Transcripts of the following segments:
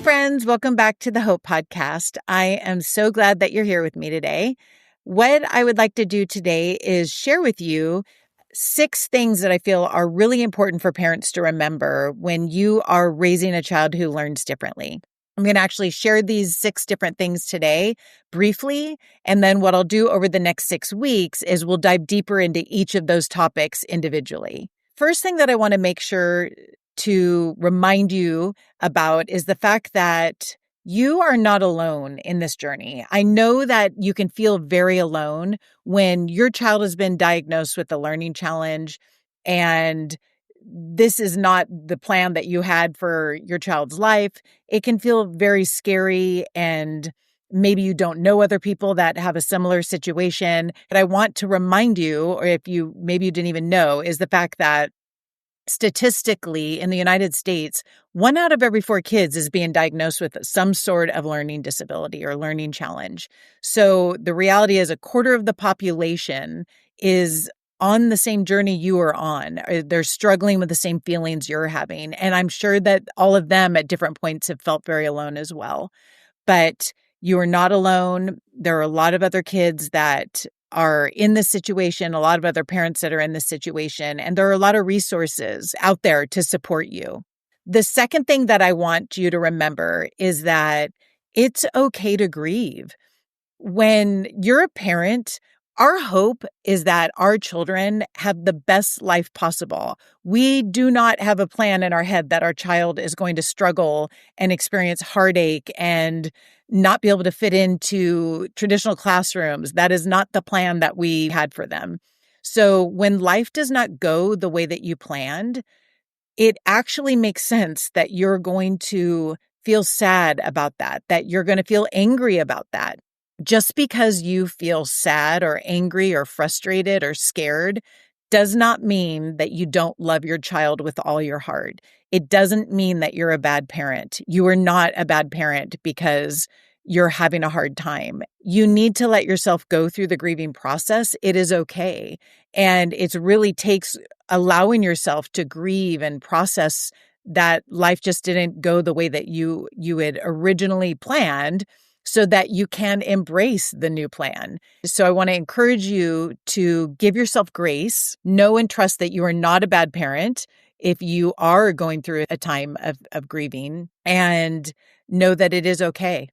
friends. Welcome back to the Hope Podcast. I am so glad that you're here with me today. What I would like to do today is share with you 6 things that I feel are really important for parents to remember when you are raising a child who learns differently. I'm going to actually share these 6 different things today briefly, and then what I'll do over the next 6 weeks is we'll dive deeper into each of those topics individually. First thing that I want to make sure to remind you about is the fact that you are not alone in this journey. I know that you can feel very alone when your child has been diagnosed with a learning challenge and this is not the plan that you had for your child's life. It can feel very scary and maybe you don't know other people that have a similar situation. But I want to remind you, or if maybe you didn't even know, is the fact that statistically, in the United States, 1 out of every 4 kids is being diagnosed with some sort of learning disability or learning challenge. So the reality is 1/4 of the population is on the same journey you are on. They're struggling with the same feelings you're having. And I'm sure that all of them at different points have felt very alone as well. But you are not alone. There are a lot of other kids that are in this situation, a lot of other parents that are in this situation, and there are a lot of resources out there to support you. The second thing that I want you to remember is that it's okay to grieve. When you're a parent, our hope is that our children have the best life possible. We do not have a plan in our head that our child is going to struggle and experience heartache and not be able to fit into traditional classrooms. That is not the plan that we had for them. So when life does not go the way that you planned, it actually makes sense that you're going to feel sad about that you're going to feel angry about that. Just because you feel sad or angry or frustrated or scared does not mean that you don't love your child with all your heart. It doesn't mean that you're a bad parent. You are not a bad parent because you're having a hard time. You need to let yourself go through the grieving process. It is okay. And it really takes allowing yourself to grieve and process that life just didn't go the way that you had originally planned, so that you can embrace the new plan. So I want to encourage you to give yourself grace, know and trust that you are not a bad parent if you are going through a time of grieving, and know that it is okay.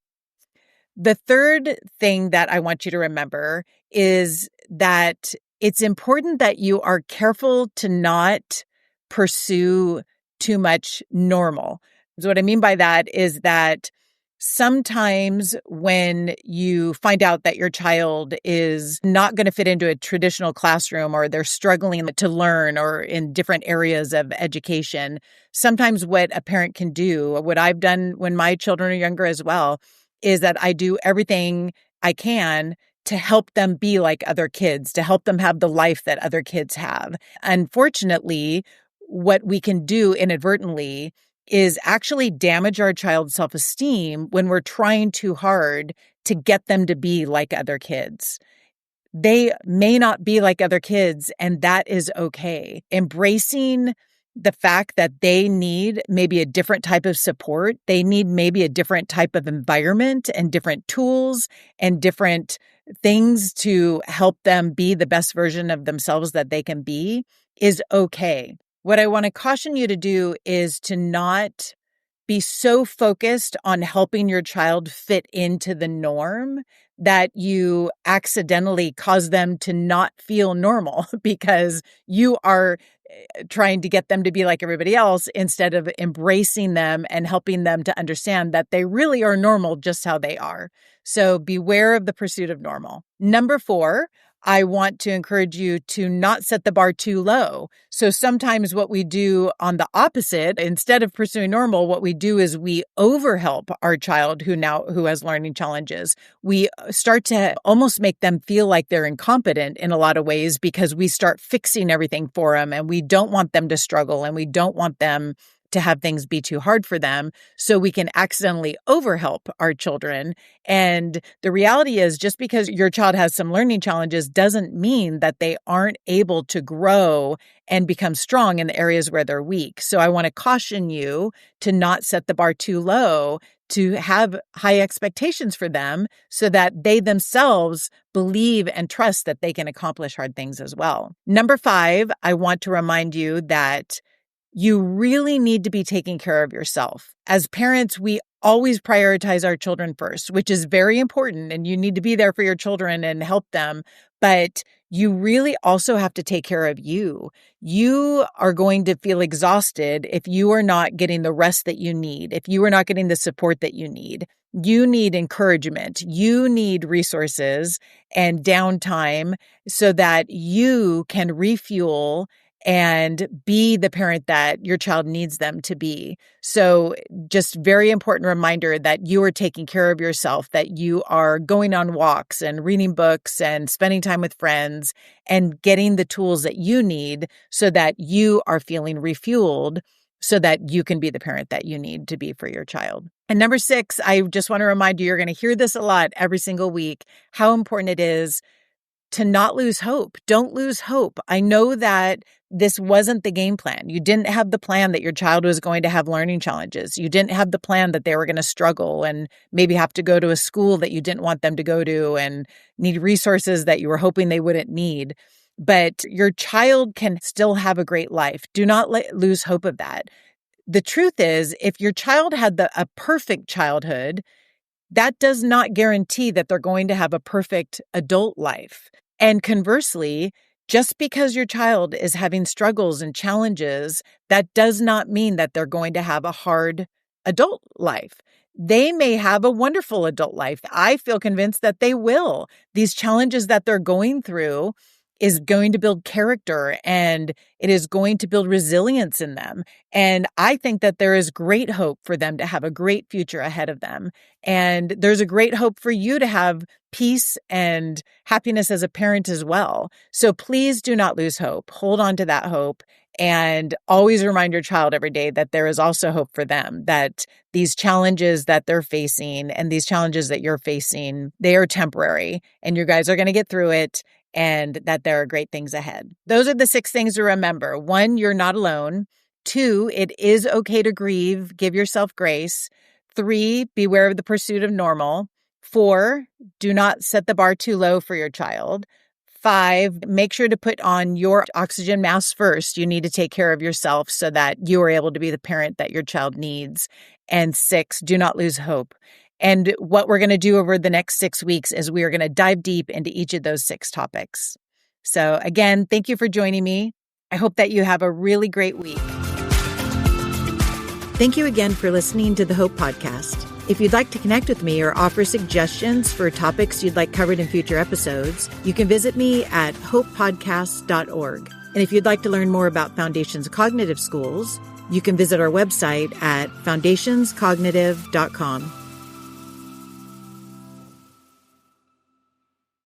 The third thing that I want you to remember is that it's important that you are careful to not pursue too much normal. So what I mean by that is that sometimes when you find out that your child is not going to fit into a traditional classroom or they're struggling to learn or in different areas of education, sometimes what a parent can do, what I've done when my children are younger as well, is that I do everything I can to help them be like other kids, to help them have the life that other kids have. Unfortunately, what we can do inadvertently is actually damage our child's self-esteem when we're trying too hard to get them to be like other kids. They may not be like other kids, and that is okay. Embracing the fact that they need maybe a different type of support, they need maybe a different type of environment and different tools and different things to help them be the best version of themselves that they can be, is okay. What I want to caution you to do is to not be so focused on helping your child fit into the norm that you accidentally cause them to not feel normal because you are trying to get them to be like everybody else instead of embracing them and helping them to understand that they really are normal just how they are. So beware of the pursuit of normal. Number 4, I want to encourage you to not set the bar too low. So sometimes what we do on the opposite, instead of pursuing normal, what we do is we overhelp our child who has learning challenges. We start to almost make them feel like they're incompetent in a lot of ways because we start fixing everything for them and we don't want them to struggle and we don't want them to have things be too hard for them, so we can accidentally overhelp our children. And the reality is, just because your child has some learning challenges doesn't mean that they aren't able to grow and become strong in the areas where they're weak. So I want to caution you to not set the bar too low, to have high expectations for them so that they themselves believe and trust that they can accomplish hard things as well. Number 5, I want to remind you that you really need to be taking care of yourself. As parents, we always prioritize our children first, which is very important, and you need to be there for your children and help them. But you really also have to take care of you. You are going to feel exhausted if you are not getting the rest that you need, if you are not getting the support that you need. You need encouragement. You need resources and downtime so that you can refuel and be the parent that your child needs them to be. So just very important reminder that you are taking care of yourself, that you are going on walks and reading books and spending time with friends and getting the tools that you need so that you are feeling refueled so that you can be the parent that you need to be for your child. And number 6, I just want to remind you, you're going to hear this a lot every single week, how important it is to not lose hope. Don't lose hope. I know that this wasn't the game plan. You didn't have the plan that your child was going to have learning challenges. You didn't have the plan that they were going to struggle and maybe have to go to a school that you didn't want them to go to and need resources that you were hoping they wouldn't need. But your child can still have a great life. Do not lose hope of that. The truth is, if your child had a perfect childhood, that does not guarantee that they're going to have a perfect adult life. And conversely, just because your child is having struggles and challenges, that does not mean that they're going to have a hard adult life. They may have a wonderful adult life. I feel convinced that they will. These challenges that they're going through is going to build character and it is going to build resilience in them. And I think that there is great hope for them to have a great future ahead of them. And there's a great hope for you to have peace and happiness as a parent as well. So please do not lose hope. Hold on to that hope and always remind your child every day that there is also hope for them, that these challenges that they're facing and these challenges that you're facing, they are temporary and you guys are going to get through it, and that there are great things ahead. Those are the 6 things to remember. 1, you're not alone. 2, it is okay to grieve. Give yourself grace. 3, beware of the pursuit of normal. 4, do not set the bar too low for your child. 5, make sure to put on your oxygen mask first. You need to take care of yourself so that you are able to be the parent that your child needs. And 6, do not lose hope. And what we're going to do over the next 6 weeks is we are going to dive deep into each of those 6 topics. So again, thank you for joining me. I hope that you have a really great week. Thank you again for listening to the Hope Podcast. If you'd like to connect with me or offer suggestions for topics you'd like covered in future episodes, you can visit me at hopepodcast.org. And if you'd like to learn more about Foundations Cognitive Schools, you can visit our website at foundationscognitive.com.